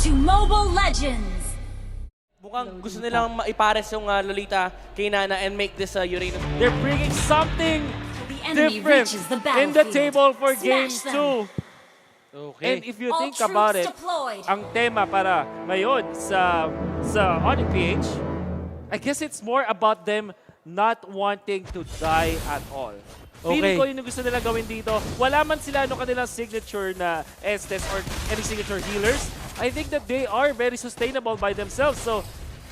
to Mobile Legends. Mukhang gusto nilang maipares yung Lolita kay Nana and make this Uranus. They're bringing something The enemy different reaches the in the battlefield. table for Smash game them. 2. Okay. And if you All think about troops it, deployed. ang tema para ngayon sa ONIC-PH, I guess it's more about them not wanting to die at all. Feeling ko yun yung gusto nila gawin dito. Wala man sila kanilang signature na Estes or any signature healers. I think that they are very sustainable by themselves. So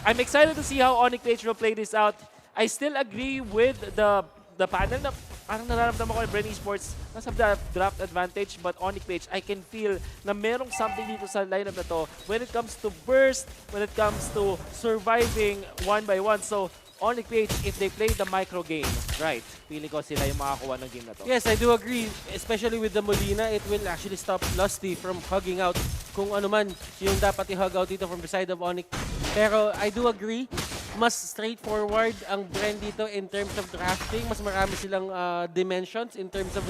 I'm excited to see how ONIC-PH will play this out. I still agree with the panel na parang nararamdaman ko ng BREN Esports nasa draft advantage, but ONIC-PH, I can feel na merong something dito sa lineup na to when it comes to burst, when it comes to surviving one by one. So ONIC-PH, if they play the micro game right, feeling ko sila yung makakuha ng game na to. Yes, I do agree. Especially with the Molina, it will actually stop Lusty from hugging out kung ano man yung dapat i-hug out dito from the side of ONIC. Pero I do agree, mas straightforward ang BREN dito in terms of drafting. Mas marami silang dimensions in terms of,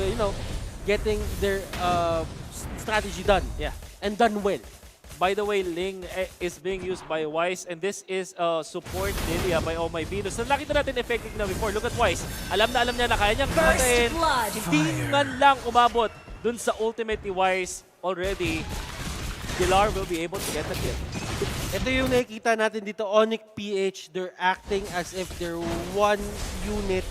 getting their strategy done. Yeah. And done well. By the way, Ling is being used by Wise, and this is support Lilia by Oh My Venus. So nakita natin effective na before. Look at Wise. Alam na niya na kaya niyang patayin. blood. Hindi man lang umabot dun sa ultimate ni Wise already. Dilar will be able to get the kill. Ito yung nakikita natin dito, ONIC-PH, they're acting as if they're one unit.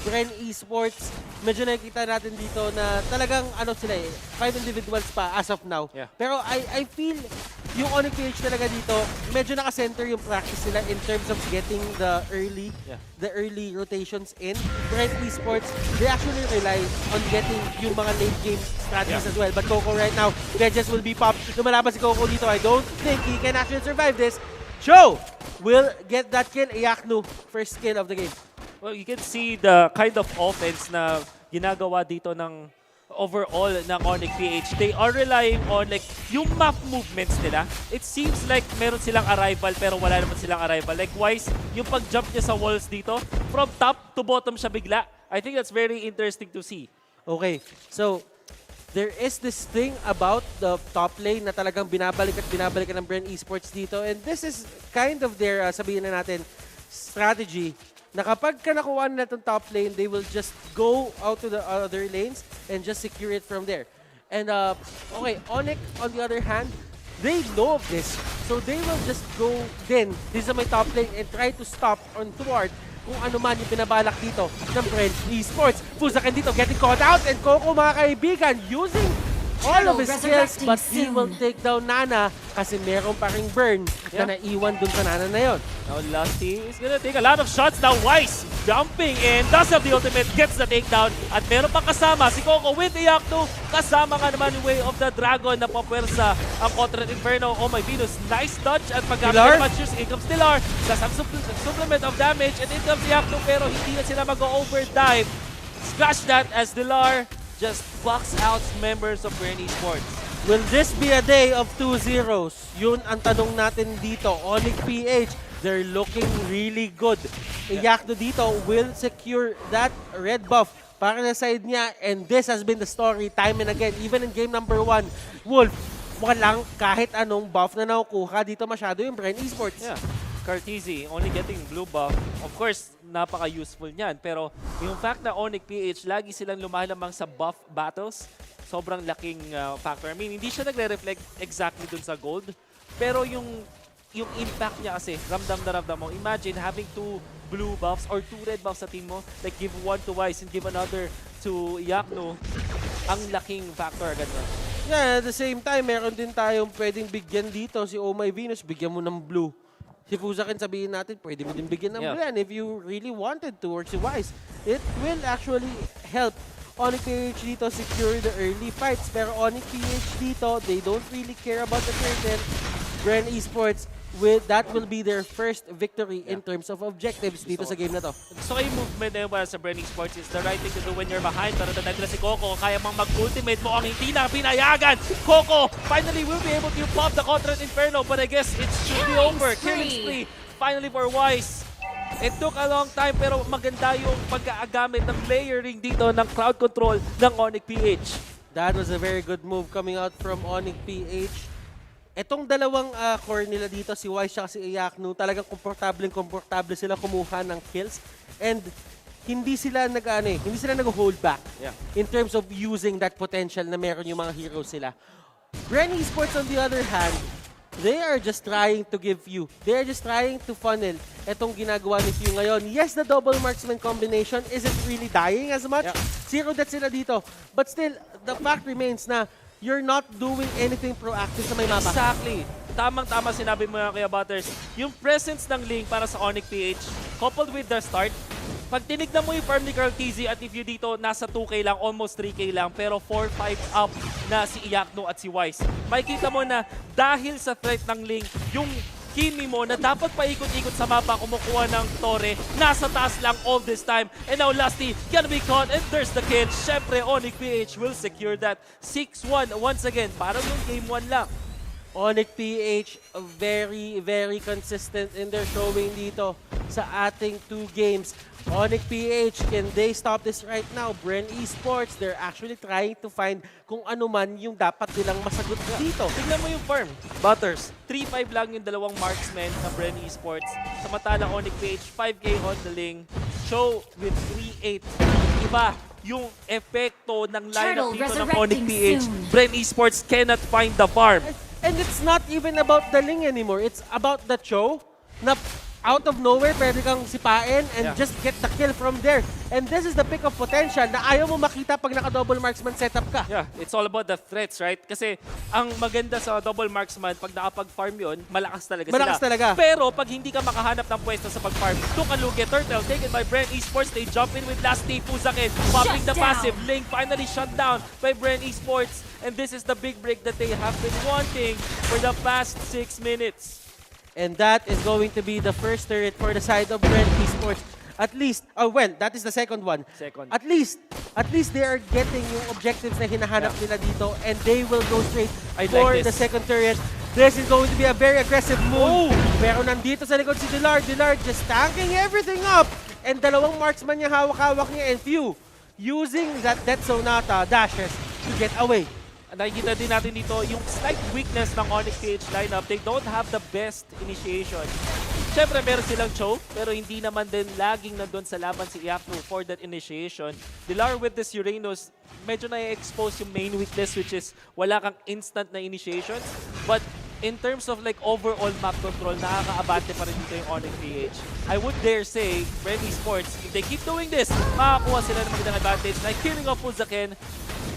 BREN Esports, medyo nakikita natin dito na talagang sila 5 individuals pa as of now. Yeah. Pero I feel yung ONIC-PH talaga dito, medyo naka-center yung practice nila in terms of getting the early rotations in. BREN Esports, they actually rely on getting yung mga late game strategies as well. But Coco right now, Vegas will be popped. Lumalaban si Coco dito. I don't think he can actually survive this. Cho will get that kill. Iyaknu, first kill of the game. Well, you can see the kind of offense na ginagawa dito ng overall ng ONIC-PH. They are relying on yung map movements nila. It seems like meron silang arrival pero wala naman silang arrival. Like Wise, yung pag-jump niya sa walls dito, from top to bottom siya bigla. I think that's very interesting to see. Okay, so there is this thing about the top lane na talagang binabalik ng BREN Esports dito, and this is kind of their, sabihin na natin, strategy na kapag ka nakuha nila itong top lane, they will just go out to the other lanes and just secure it from there. And okay, ONIC, on the other hand, they know of this. So they will just go din, this is my top lane, and try to stop on thwart kung ano man yung pinabalak dito ng BREN Esports. Fusakin dito, getting caught out, and Coco, mga kaibigan, using all of his skills, but he will take down Nana kasi meron pa ring burn na naiwan dun sa Nana na yun. Now Lusty is gonna take a lot of shots. Now Wise jumping in, does have the ultimate, gets the takedown. At meron pang kasama si Coco with Iyaknu. Kasama nga naman yung Way of the Dragon na papwersa ang kontra Inferno. Oh My Venus, nice dodge at pagkakita naman choose. In comes Dilar, does have supplement of damage, and in comes Iyaknu pero hindi na sila mag-overdive. Scratch that as Dilar just box out members of BREN Esports. Will this be a day of 2-0s? Yun ang tanong natin dito. ONIC-PH, they're looking really good. Iyaknu dito will secure that red buff para na side niya, and this has been the story time and again. Even in game number 1, Wolf, walang kahit anong buff na nakukuha dito masyado yung BREN Esports. Yeah. Cartesi only getting blue buff. Of course, napaka-useful niyan. Pero yung fact na ONIC-PH, lagi silang lumalamang sa buff battles, sobrang laking factor. I mean, hindi siya nagre-reflect exactly dun sa gold. Pero yung impact niya kasi, ramdam na ramdam mo. Imagine having 2 blue buffs or 2 red buffs sa team mo. Like give one to Wise and give another to Iyaknu. Ang laking factor agad nun. Yeah, at the same time, meron din tayong pwedeng bigyan dito. Si Oh My Venus, bigyan mo ng blue. Si Fusakin, sabihin natin, pwede mo din bigyan ng BREN if you really wanted to, or si Wise. It will actually help ONIC-PH dito secure the early fights. Pero ONIC-PH dito, they don't really care about the curtain. BREN Esports, that will be their first victory in terms of objectives dito sa game na to. Gusto ko yung movement na yun para sa BREN Esports is the right thing to do when you're behind. Pero tatag na si Coco, kaya mang mag-ultimate mo ang hindi na pinayagan. Coco finally will be able to pop the contra Inferno, but I guess it should be over. Killing spree finally for Wise. It took a long time pero maganda yung pagkaagamit ng layering dito ng crowd control ng ONIC-PH. That was a very good move coming out from ONIC-PH. Etong dalawang core nila dito, si Wise at si Iyaknu, talagang komportable sila kumuha ng kills. And hindi sila nag-hold back in terms of using that potential na meron yung mga heroes sila. BREN Esports on the other hand, they are just trying to funnel etong ginagawa ni Few ngayon. Yes, the double marksman combination isn't really dying as much. Zero death sila dito. But still, the fact remains na you're not doing anything proactive sa may mapa. Exactly. Tamang-tama sinabi mo nga kaya Butters. Yung presence ng Ling para sa ONIC-PH, coupled with the start, pag tinignan mo yung farm ni Carl TZ at if you dito, nasa 2K lang, almost 3K lang, pero 4-5 up na si Iyaknu at si Wise. Makikita mo na dahil sa threat ng Ling, yung Kimi mo na dapat paikot-ikot sa mapa kumukuha ng Torre, nasa taas lang all this time. And now Lusty gonna be caught and there's the kill. Syempre, ONIC-PH will secure that 6-1 once again. Parang yung game 1 lang. ONIC-PH very consistent in their showing dito sa ating 2 games. ONIC-PH, can they stop this right now? BREN Esports, they're actually trying to find kung ano man yung dapat nilang masagot dito. Tignan mo yung farm. Butters, 3-5 lang yung dalawang marksmen ng BREN Esports. Samantalang ONIC-PH, 5K on the Ling. Show with 3-8. Iba yung epekto ng lineup dito ng ONIC-PH. BREN Esports cannot find the farm. And it's not even about the Ling anymore. It's about the Cho na out of nowhere, pwede kang sipain and just get the kill from there. And this is the pick of potential na ayaw mo makita pag naka-double marksman setup ka. Yeah, it's all about the threats, right? Kasi ang maganda sa double marksman, pag nakapag-farm yun, malakas talaga sila. Malakas talaga. Pero pag hindi ka makahanap ng pwesto sa pag-farm, Tukaluge, Turtle, taken by BREN Esports, they jump in with Lusty, Puzakin, popping the passive. Ling finally shut down by BREN Esports. And this is the big break that they have been wanting for the past 6 minutes. And that is going to be the first turret for the side of BREN Esports. At least, that is the second one. At least they are getting yung objectives na hinahanap nila dito and they will go straight for the second turret. This is going to be a very aggressive move. Pero nandito sa likod si Dillard. Dillard just tanking everything up. And dalawang marksman niya hawak-hawak niya and Few using that Death Sonata dashes to get away. Nakikita din natin dito yung slight weakness ng ONIC-PH lineup. They don't have the best initiation. Siyempre, meron silang choke, pero hindi naman din laging nandun sa laban si Iyaknu for that initiation. Dilar with this Uranus, medyo na-expose yung main weakness, which is wala kang instant na initiations. But in terms of like overall map control, nakaka-abante pa rin dito yung ONIC-PH. I would dare say, BREN Esports, if they keep doing this, makakuha sila ng magandang advantage. Like killing off Puzakin,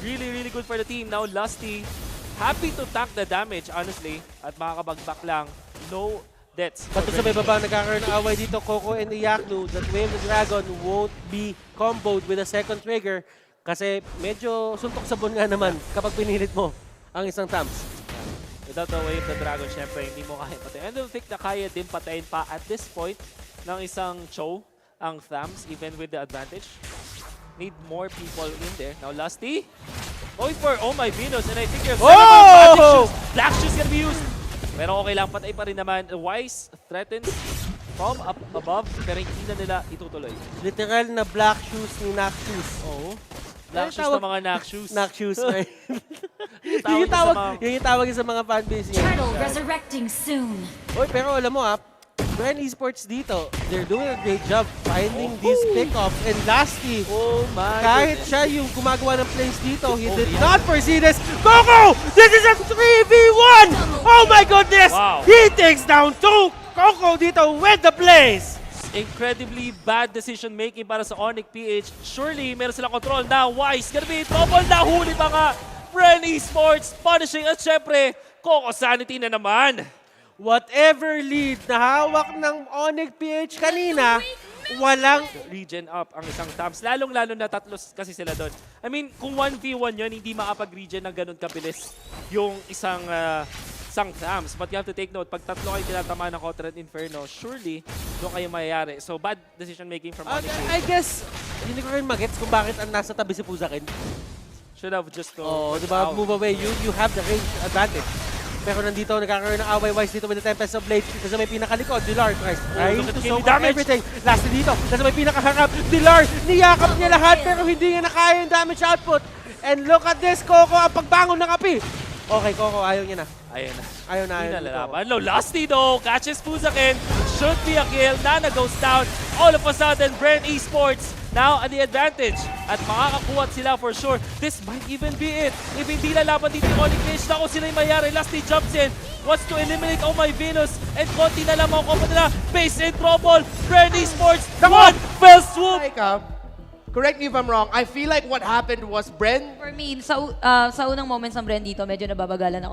really good for the team. Now Lusty, happy to tank the damage, honestly. At makakabagbak lang. No deaths. But sa may baba, nagkakaroon ng away dito, Coco and Iyaknu. That Wave the Dragon won't be comboed with a second trigger kasi medyo suntok sa buwan nga naman kapag pinilit mo ang isang Tams. Without the Wave the Dragon, syempre hindi mo kaya patayin. I don't think na kaya din patayin pa at this point ng isang Cho ang Tams, even with the advantage. Need more people in there. Now Lusty going for Oh My Venus, and I think you're Black Shoes gonna be used. Pero okay lang, patay pa rin naman. Wise threatens from up above, pero hindi na nila itutuloy. Literal na Black Shoes ni Knock Shoes. Oo. Black Shoes na mga Knock Shoes. Knock Shoes, right? Yung tawag sa mga fanbase niya. Turtle resurrecting soon. Oy, pero alam mo BREN Esports dito, they're doing a great job finding these pickoffs. And lastly, kahit siya yung gumagawa ng plays dito, he did not foresee this. Coco! This is a 3v1! Oh my goodness! Wow. He takes down 2! Coco dito with the plays! Incredibly bad decision making para sa ONIC-PH. Surely, meron silang control. Now, Wise gonna be in trouble. Nahuli pa nga BREN Esports punishing. At syempre, Coco Sanity na naman. Whatever lead na hawak ng ONIC-PH kanina, walang regen up ang isang Tams. Lalong-lalo na tatlo kasi sila doon. I mean, kung 1v1 yun, hindi makapag-regen ng ganun kabilis yung isang Tams. But you have to take note, pag tatlo kayo tinatama ng Contrant Inferno, surely doon kayo mayayari. So, bad decision making from ONIC-PH. I guess, hindi ko rin magets kung bakit ang nasa tabi si Puzakin. Should have just go. Oh, diba? Move away. You have the range advantage. Pero nandito, nagkakaroon ng away Wise dito with the Tempest of Blade. Nasa may pinakalikod, Dillard tries to soak up everything. Last dito, nasa may pinakaharap, Dillard, niyakap niya lahat pero hindi niya nakaya yung damage output. And look at this, Coco, ang pagbangon ng api. Okay, Coco, ayaw niya na. Ayun na. Ayaw na, Hindi ayaw na ni Coco. lalaban. No, Lusty though, catches Fuzakin. Should be a kill. Nana goes down. All of a sudden, BREN Esports now at the advantage. At makakakuha sila for sure. This might even be it. If hindi lalaban dito yung ONIC, na kung sila yung mayari. Lusty jumps in. Wants to eliminate Oh My Venus. And konti na lang mga kompo nila. Base in trouble. BREN Esports. One fell swoop. Like, correct me if I'm wrong, I feel like what happened was BREN For me, sa unang moments ng BREN dito, medyo nababagalan ako.